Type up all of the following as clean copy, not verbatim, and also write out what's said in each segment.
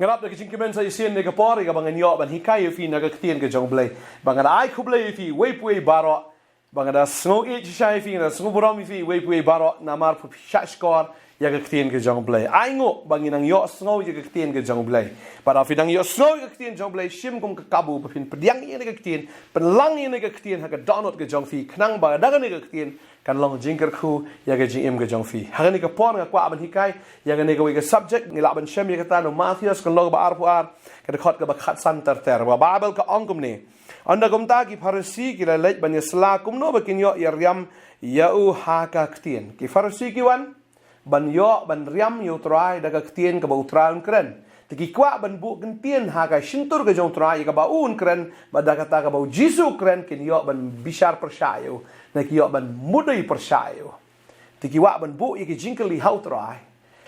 Ngarap na kicing kemen sa isin ni kapori ka bangan yo ban hikay fi na kaktian ka jong blay. Bangan ay kublay fi waypway baro. Bangan da sngo it shay fi na sngo borom fi waypway baro na mar pu shashkor ya kaktian ka jong blay. Ay ngo bangin ang yo sngo ya kaktian ka jong blay. Para fi dang yo sngo ya kaktian jong blay shim kum kakabu pin pediang ni kaktian penlang ni kaktian ha ka donot ka jong fi knang ba dagan ni kaktian kan long jingker khu ya ga jim ga jong fi hagani ka pon ga kwa ban hikai ya ga ne ga subject ni la ban shem ya ta no Matthews kan log ba ar pu ar ka khot ga ba khat san ter ter ba babel ka ongkum ni anda gum ta ki farisi ki la lej ban isla kum no ba kin yo yam ya u ha ka ktien ki farisi ki wan ban yo ban riam yo trai da ka ktien ka ba utraun kren ki kwa ban bu kan tien ha ka shintur ga jong trai ka ba un kren ba da ka ta ka ba jisu kren kin yo ban bishar pershayo na ki yo ban mudai pershayo ti ki wa ban bu ki jinkali hau trai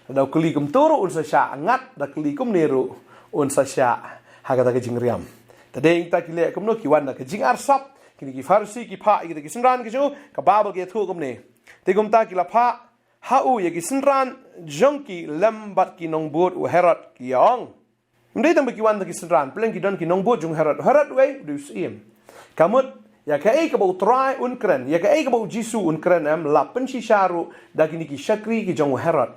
da kli kum turu un sa sha ngat da kli kum neru un sa sha ha ka ta ka jingriam ta ding ta ki le kum no ki wan na ka jing ar sap ki ki farsi ki pha ki sinran ki jo ka babel ke thu kum ne te kum ta ki la pha hau ye ki sinran jonki lambat ki nong bot u herat ki yong mdei tam ki wan ta ki sinran plen ki don ki nong bot jung herat we du sim kamut ya ka ei ka bo try un kren ya ka ei ka bo jisu un kren am la pen shi sharu da ki ni ki shakri ki jong herat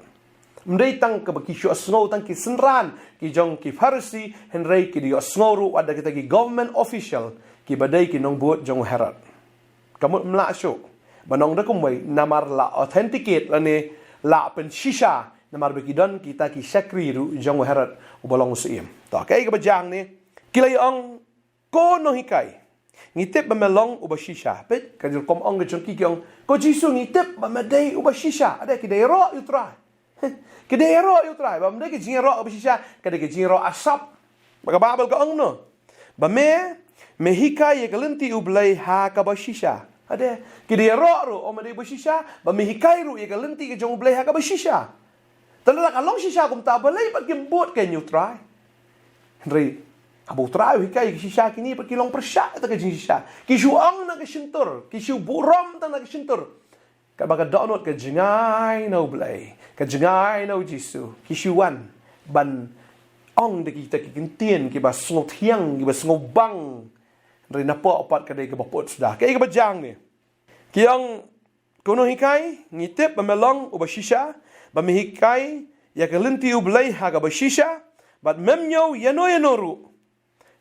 mdei tang ka ba ki shu snow tang ki sinran ki jong ki farsi henrei ki di snoru ada kita ki government official ki badai ki nong bot jong herat kamut mla shu banong da kumway namar la authenticate la ne la pen shisha namar be ki don kita ki shakri ru jong herat u balong usim ta ka ei ka ba jang ni kilay ong ko no hikai ngitip ba melong uba shisha pet kajur kom ong gachong kikyong ko jisu ngitip ba madai uba shisha ada ki dai ro you try ki dai ro you try ba madai ki jing ro uba shisha ka dai ki jing ro asap ba babel ka ong no ba me hikai ye kalenti ublai ha ka ba shisha ada ki dai ro o madai uba shisha ba me hikai ru ye kalenti ki jong ublai ha ka ba shisha talala ka long shisha kum ta balai ba kim bot can you try Henry abu trai hikai ki shisha kini pa kilong persya ta ka jing shisha ki shuang na ka shintur ki shu buram ta na ka shintur ka ba ka donot ka jingai no blai ka jingai no jisu ki shuan ban ong de ki ta ki kintien ki ba sngot hiang ki ba snobang ri na po opat ka dai ka ba pot sudah ka ba jang ni ki ang kono hikai ngitip ba melong u ba shisha ba mi hikai ya ka linti u blai ha ka ba shisha but memnyo yano ru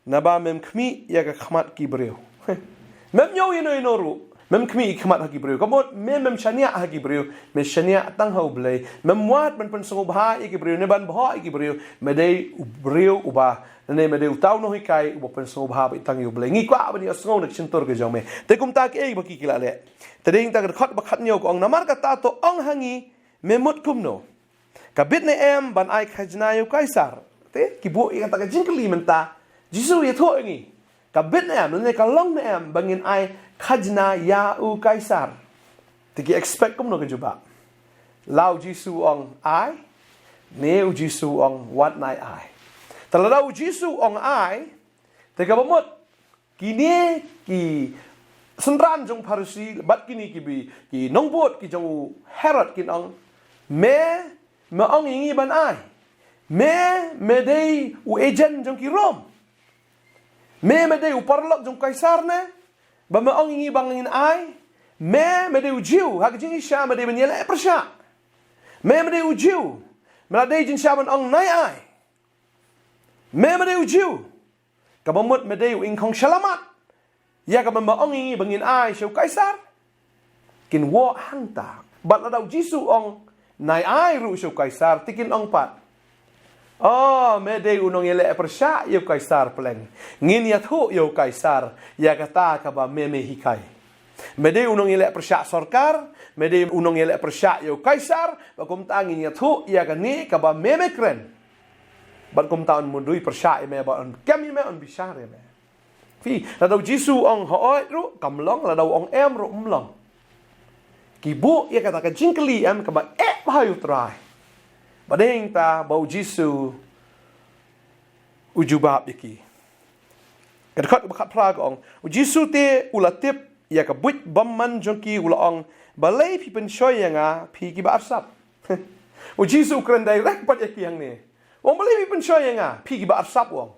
na ba mem kmi ya ka khmat ki breu mem nyo yeno ru mem kmi khmat ha ki breu kamot mem shania ha ki breu me shania tang ho blai mem wat man pen songo bha ki breu ne ban bha ki breu me dei breu uba ne me dei tau no hikai uba pen songo bha ba tang yo blai ngi kwa ba ni songo nak chintor ke jome te kum ta ke ba ki kila le te ding ta khat ba khat nyo ko ong namar ka ta to ong hangi me mot kum no ka bit ne em ban ai khajna yo kaisar te ki bu i ta ka jinkli menta Jisu ya thoi ngi ka bit na am ne ka long na am bangin ai khajna ya u kaisar ti ki expect kum no ka juba lau Jisu ong ai ne u Jisu ong wat nai ai talau Jisu ong ai te ka bomot kini ki senran jong Farisi bat kini ki bi ki nongbot ki jong Herod kin ong me ong ingi ban ai me dei u agent jong ki Rom me dei u parlok jong kaisar ne ba me ong ingi bangin ai me dei u jiu ha jing sha me dei benyela persha me dei u jiu me dei jin sha ban ong nai ai me dei u jiu ka bomot me dei u in khong shalamat ya ka ba me ong ingi bangin ai shau kaisar kin wo hanta bat la dau Jisu ong nai ai ru shau kaisar tikin ong pat oh, me dei unong yele persya yo kaisar pleng. Ngin ya thu yo kaisar ya kata ka ba me hikai. Me dei unong yele persya sarkar, me dei unong yele persya yo kaisar, ba kum ta ngin ya thu ya ka ni ka ba me kren. Ba kum ta on mundui persya me ba on kemi me on bishare me. Fi la dau Jisu ong hooi ru kamlong la dau ong em ru umlong. Kibu ya kata ka jingkli em ka ba ba yu try. Badeng ta bau Jisu ujubab yaki. Kadakot bakat plag ong Jisu te ulatip ya ka buit bamman jonki ulaong balai pi penshoy nga pi ki ba arsap. Jisu kren direct pat yaki yang ni. Wong boleh pun saya nga, pi ki ba arsap wong.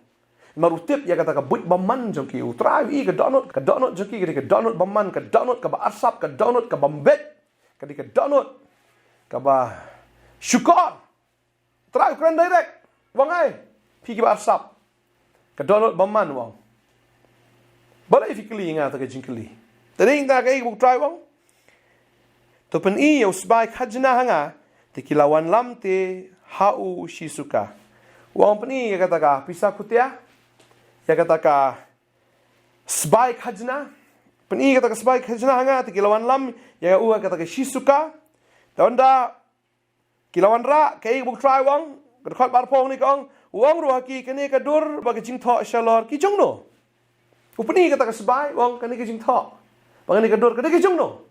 Marutip ya kata ka buit baman jong ki utrai I ka donut jong ki ka donut baman ka donut ka ba arsap ka donut ka bambet ka donut ka ba syukor. Try kran direct. Wong ai pi ki ba arsap ka donut baman wong. Boleh fikli nga ta ka jingkli. Tading ta ka I try wong. To pen I yo sbai khajna hanga te kilawan lam te hau shisuka. Wong pen I ya kata ka pisa kutia ya kata ka sbai khajna pani kata ka sbai khajna hanga te kilawan lam ya u kata ka shisuka tonda kilawan ra kai buk try wang ka khat bar phong ni kong wang ru ki kene ka dur ba ka jing tho shalor ki jong no u pani kata ka sbai wang kene ka jing tho ba kene ka dur kene ka jong no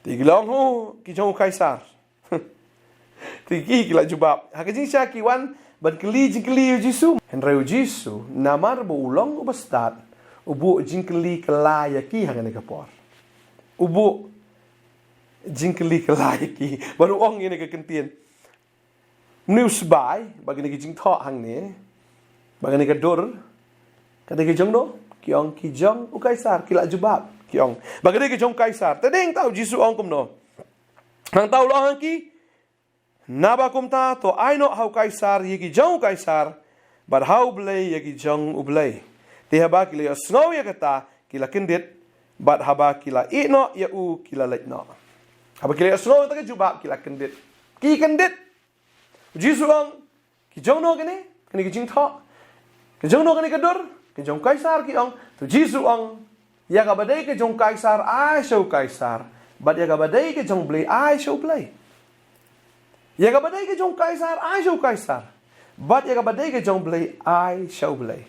ti kilong hu ki jong kaisar ti ki kila jubab ha ka jing sha ki wan ban keli Jisu henreu Jisu namar bo ulong ubastat ubu jingkeli kelaya ki hangane kapor ubu jingkeli kelaya ki baru ong ini ke kentien news by bagini ki jing tho hang ne bagini ka dur kade ki jong do kiong ki jong u kaisar kila jubab kiong bagini ki jong kaisar tadeng tau Jisu ong kum no hang tau lo hang ki Naba kumta to aino hau kaisar yegi jong kaisar bar hau blay yegi jong ublay te haba kila snow ya kata kila kendit bat haba kila ino ya u kila letno haba kila snow ta jubab kila kendit ki kendit Jisu ang ki jong no gani ki jing tho ki jong no gani kadur ki jong kaisar ki ang to Jisu ang ya ka badai ki jong kaisar ai show kaisar bat ya ka badai ki jong blay ai show blay ya ka badai ke jong kaisar ai show kaisar bat ya ka badai ke jong blay ai show blay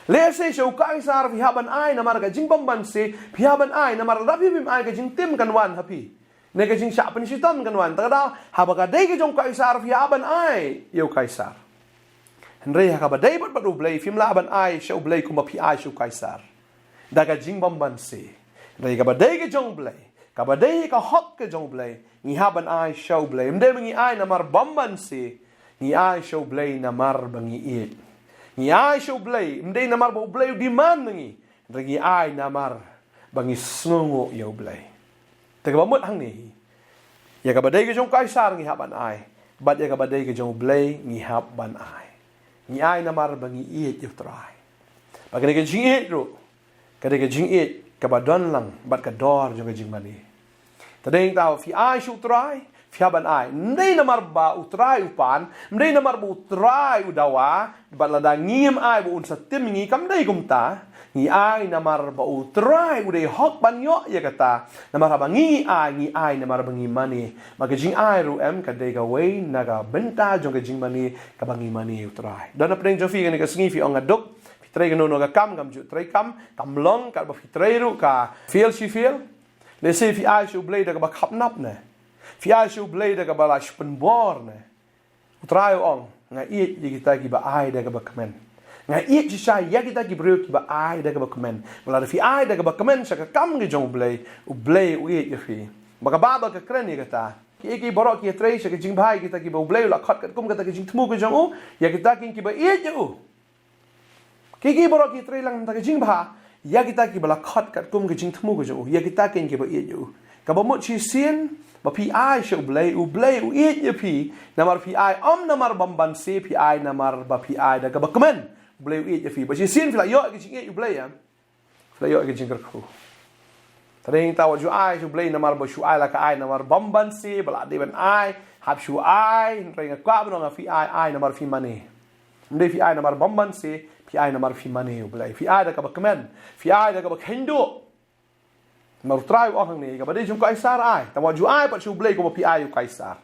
le se show kaisar fi haban ai na mar ka jing bamban se fi haban ai na mar rabi bim ai ka jing tim kan wan hapi ne ka jing sha pen shitam kan wan ta da haba ka dai ke jong kaisar fi haban ai yo kaisar henre ya ka badai bat badu blay fi mla haban ai show blay kuma fi ai show kaisar da ka jing bamban se re ka badai ke jong blay ka badai ka hok ke jong blay ni haban ai show blay mde mengi ai namar bamban si ni ai show blay namar bangi it ni ai show blay mde namar bo blay di man mengi regi ai namar bangi snungo yo blay te ka bamut hang ni ya ka badai ke jong kaisar ni haban ai bat ya ka badai ke jong blay ni haban ai ni ai namar bangi it yo try bagane ke jing it ro ka de ke jing it ka badon lang bat ka dor jong ke jing mani tadeng tau fi ai shu trai fi haban ai ndai namar ba utrai upan ndai namar bu utrai udawa balada ngiem ai bu unsa tim ngi kam dai kumta ngi ai namar ba utrai udai hok banyo ya kata namar ba ngi ai namar bangi mani maka jing ai ru em ka dai ga wei naga benta jong ka jing mani ka bangi mani utrai dan apeng jo fi ni ka sngi fi ong aduk fi trai ga no ga kam ju trai kam long ka ba fi trai ru ka feel she feel le se fi ai shu blade ka ba khap nap ne fi ai shu blade ka ba la spen bor ne utrai ong nga i ye kita ki ba ai da ka ba kamen nga i ji sha ya kita ki bro ki ba ai da ka ba kamen wala fi ai da ka ba kamen sa ka kam ge jong blay u blay u ye fi maka ba ka kren ni kata ki borok ki trai sa ka jing bhai kita ki ba blay la khat kat kum kata ki jing thmu ge jong u ya kita ki ba ye je u ki borok ki trai lang ta ka jing bha ya kita ki bala khat kat kum ke jing thmu ke jo ya kita ken ke ba ye jo ka ba mo chi sien ba pi ai sho blay u ye ye pi namar pi ai namar bamban se pi ai namar ba pi ai da ka ba kamen blay u ye ye pi ba chi sien fla yo ke jing ye u blay ya fla yo ke jing ko tadeng taw ju ai sho blay namar ba shu ai la ka ai namar bamban se bala de ban ai hab shu ai reng ka ba no fi ai namar fi mani mde fi ai namar bamban se fi ai namar fi mani u blay fi ai da ka ba kamen fi ai da ka ba khendo mar trai o hang ni ka ba de jung kaisar ai ta wa ju ai pa shu blay ko fi ai u kaisar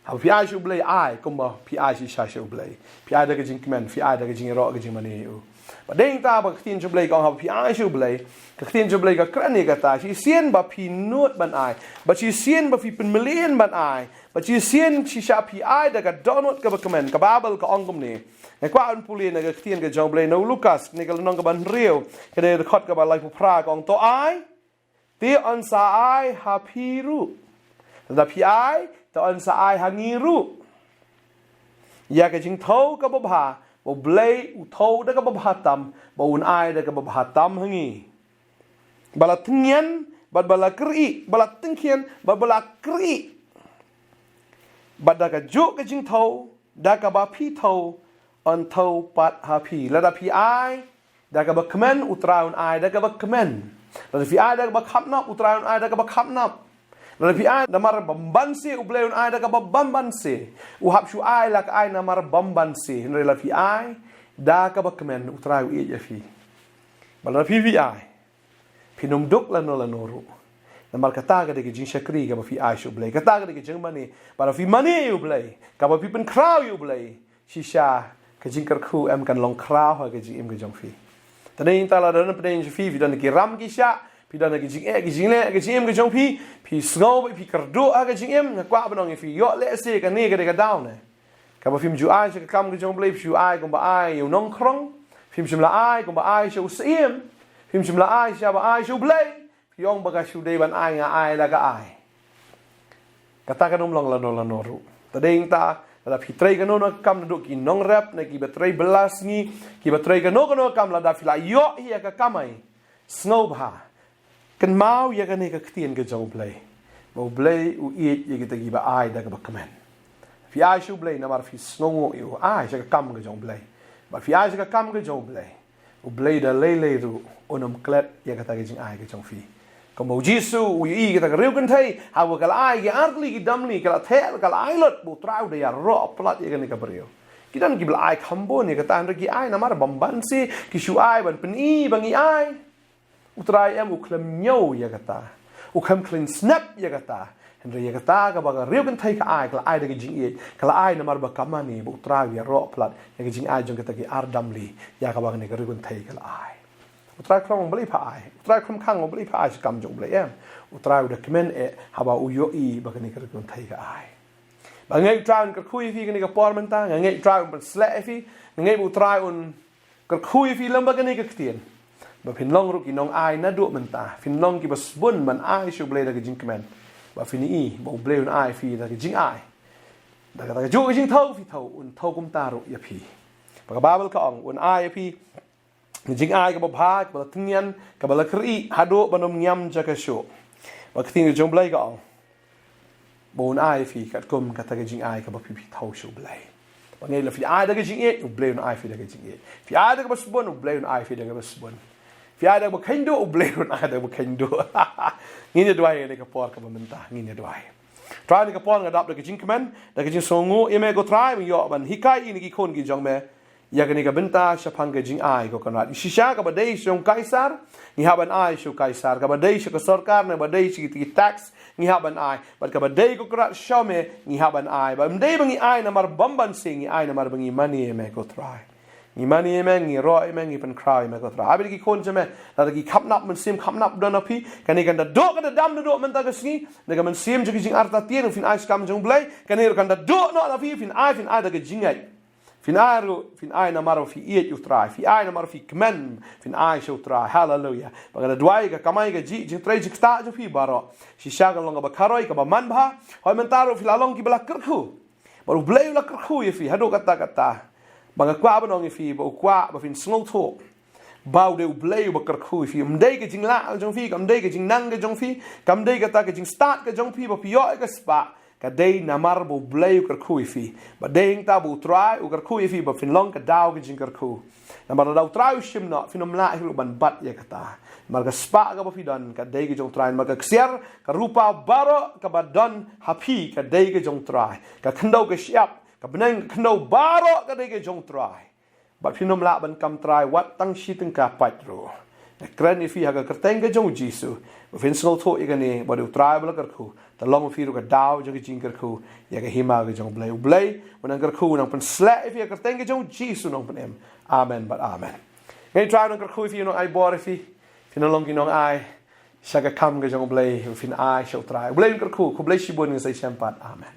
ha fi ai shu blay ai ko ba fi ai shi sha shu blay fi ai da ka jing kamen fi ai da ka jing ro ka jing mani u ba ding ta ba tin shu blay ko ha fi ai shu blay ka tin shu blay ka kran ni ka ta shi sien ba fi not ban ai ba shi sien ba fi pen million ban ai ba shi sien shi sha fi ai da ka donut ka ba kamen ka babel ka ongum ni e kwa an puli na ga tien ga jong blay no Lucas ni ga nong ga ban riu ka de khot ga ba lai pu pra kong to ai ti on sa ai ha pi ru da pi ai to on sa ai ha ngi ru อยากจะจิงเท่ากับบ่บาบ่เบลอุเท่าได้กับบ่บาตำบ่อุ่นอายได้กับบ่บาตำหั่งงี้บลาทึงเงียนบัดบลากรีบลาตึงเขียนบัดบลากรีบัดดากะจุกะจิงเท่าดากะบาพี่เท่าอันเท่าปัดหาพี่แล้วดาพี่อายดากะบักเมนอุตราอุนอายดากะบักเมนแล้วพี่อายดากะบักขับนับอุตราอุนอายดากะบักขับนับแล้วพี่อายnamar bambansi u bleu un ay daka bambansi u hap shu ay lak ay namar bambansi laพี่อายdaka bakmen utra u e fi balพี่อายพี่นมดุกละโนรุnamar kata ga de jing shakri gaพี่อายshu bleu kata ga de jing mani balพี่ mani u bleu gaพี่เป็นคราวu bleu shisha ga jing kar khu em kan long kraaw ha ga jing em ga jong fi tani ta la dan pden fi vi dan ki ram ki shaพี่ดานกิจิงกิจิงเล่กิจิงเอ็มกิจงพี่สงบพี่กระโดดกิจิงเอ็มกว่าบนองพี่ยอดเละเสียกันนี่ก็ได้กันดาวน์เนี่ยกับฟิล์มจูไอจะกำกิจงเปล่าจูไอก็บ่ไออยู่น้องครองฟิล์มชิมละไอก็บ่ไอชูเสียมฟิล์มชิมละไอชาบ่ไอชูเปล่าพี่ยองบ่กชูเดบันไองาไอแล้วก็ไอกระตากันนุ่มลองละโนรุแต่เด้งตาแล้วพี่เตรกันโน่นกำดูกินน้องแรปในกีบเตรเบลัสงี้กีบเตรกันโน่กำละดาฟิลายอเฮียก็กำไอสงบฮากันเมาอย่างกันนี่ก็เตียนก็จงเปลย์บ่เปลย์อุอีอย่างกันตะกี้บ่อายได้ก็บ่คอมเมนต์พี่อายชูเปลย์นะมาพี่สงงอยู่อายจะก็กำก็จงเปลย์บ่พี่อายจะก็กำก็จงเปลย์อุเปลย์เดเล่รู้อนมเคล็ดอย่างกันตะกี้จงอายก็จงฟีก็บ่จิสูอุอีกันตะกี้เรียวกันไทยหาว่ากันอายกันอาร์ลีกันดำลีกันเทะกันอายลดบ่ตราวได้ยารอปลัดอย่างกันนี่ก็บ่เรียวกิดันกิบอายคำบ่นี่ก็ตานตะกี้อายนะมาบัมบันสิกิชูอายบันเป็นอีบังอีอายอุตรายเอ็มอุคลมเนียวยากตาอุคลมคลินสแนปยากตาเห็นเรียกตาก็บอกเรียกกันไทยก็อายก็อายได้กิจิงเอก็อายนำมาบักกามานี่อุตรายวิรอพลัดยากกิจิงอายจงก็ตะกี้อาร์ดัมลียากบอกนี่ก็เรียกกันไทยก็อายอุตรายครองบริพายอุตรายครองข้างบริพายจะกำจงบริเอ็มอุตรายอุดกเมนฮาบาอุโยอีบอกนี่ก็เรียกกันไทยก็อายบางไงอุตรายก็คุยฟีกันนี่ก็ปอร์มันตาไงอุตรายมันสเลฟีไงอุตรายก็คุยฟีลำบากนี่ก็เตียนบ่ฟินลองรุกิน้องอายนะดุมันตาฟินลองกิบสบุนมันอายชูเบลดากจิงคแมนบ่ฟินี่บ่เบลนอายฟีดากจิงอายดากจูจิงเท่าฟีเท่าเท่ากุมตารุยาพีปากบาเบลก็อ่องอายพีจิงอายก็บ่พาก็บ่ทึงยันก็บ่ละครีฮาดุบ่นมยำจักโชบ่คิงจงเบลก็อ่องบ่อายฟีกัดกุมกัตากจิงอายก็บ่พี่เท่าชูเบลบางไงละฟีอายดากจิงเออุเบลนอายฟีดากจิงเอฟีอายดากบ่สบุนอุเบลนอายฟีดากบ่สบุนพี่อาได้บอกขันดูอุเบลนอาได้บอกขันดูงี้เนี่ยด้วยในกระป๋องกับมันตางี้เนี่ยด้วยทรายในกระป๋องกระดับได้กิจงคอมเมนต์ได้กิจงส่งงูเอเมก็ทรายมันย่อมันฮิกายนี่กี่คนกี่จงเมย์อยากนี่กับเป็นตาชะพังกิจงไอก็กันว่าชิชากับบัดเดย์ชงไกซาร์นี่ฮะบันไอชงไกซาร์กับบัดเดย์ชงกสรการเนี่ยบัดเดย์ชงที่แท็กซ์นี่ฮะบันไอบัดกับบัดเดย์ก็กระชอมเมนี่ฮะบันไอบัดเดย์บังอีไอนะมาบัมบันสิงอีไอนะมาบังอีมันนี่เอเมก็ทรายงี้มันนี่แม่งงี้รอแม่งงี้เป็นคราวแม่ก็ตราอาเบกี่คนใช่ไหมแล้วกี่ขับนับมันเสียมขับนับโดนอภิกันนี่กันดาโดกันดาดำดาโดมันตากระสีนี่กันมันเสียมจะกินอาร์ตาเตียนฟินไอส์กำจงเบลย์กันนี่กันดาโดนอภิฟินไอตากระจิงไงฟินไอนามาร์ฟิเอียดอุตรายฟินไอนามาร์ฟิกแมนฟินไอชูตรายฮาเลลูยาบางกันดวายกับกามัยกับจีจิงเทรจิกตาจะฟิบาร์ชิชากันลงกับคารอยกับมันบ้าหอยมันตารุฟิลาลงกิบลักกระคูบารุเบลย์ลักกระคูยี่ฟิฮัดโดกัตตาบางกว่าบนองฟีบอกว่าบางฟินสงบทั่วบ่าวเดือบเลี้ยวบักกระคุยฟีมันได้ก็จริงละจงฟีกำได้ก็จริงนั่งก็จงฟีกำได้ก็ตาก็จริงสตาร์ทก็จงฟีบ่พิโยก็สปะก็ได้นามาร์บ่เลี้ยวกระคุยฟีบ่ได้ยังตาบ่ทรายกระคุยฟีบ่ฟินลองก็ดาวก็จริงกระคุยนามาร์ดาวทรายชิมเนาะฟินมละให้ลูกบันบัดยากตามาร์ก็สปะก็บ่ฟิดันก็ได้ก็จงทรายมาร์ก็เสียร์ก็รูปาบาร์ก็บัดดันฮับพีก็ได้ก็จงทรายก็ขันดาวก็เสียบกับนั่งขนมบาร์ก็ได้ก็จงตรายบัดพี่น้องละบันกำตรายวัดตั้งชีตึงกาปัดรู้กรณีฟีหากกระเตงก็จงจีสูบัดฟินสโนโตอีกันนี่บัดดูตรายบัลกระคูแต่ลองฟีรู้ก็ดาวจงจิงกระคูอยากหิมาก็จงเบลย์วันนั้นกระคูน้องเป็นสละฟีกระเตงก็จงจีสูน้องเป็นอาเมนบัดอาเมนไงตรายน้องกระคูฟีน้องไอบอร์ฟีน้องลองกินน้องไอชักกะคำก็จงเบลย์ฟินไอเชลตรายเบลย์กระคูคุเบลย์ชิบุนก็ใส่แชมปัดอาเมน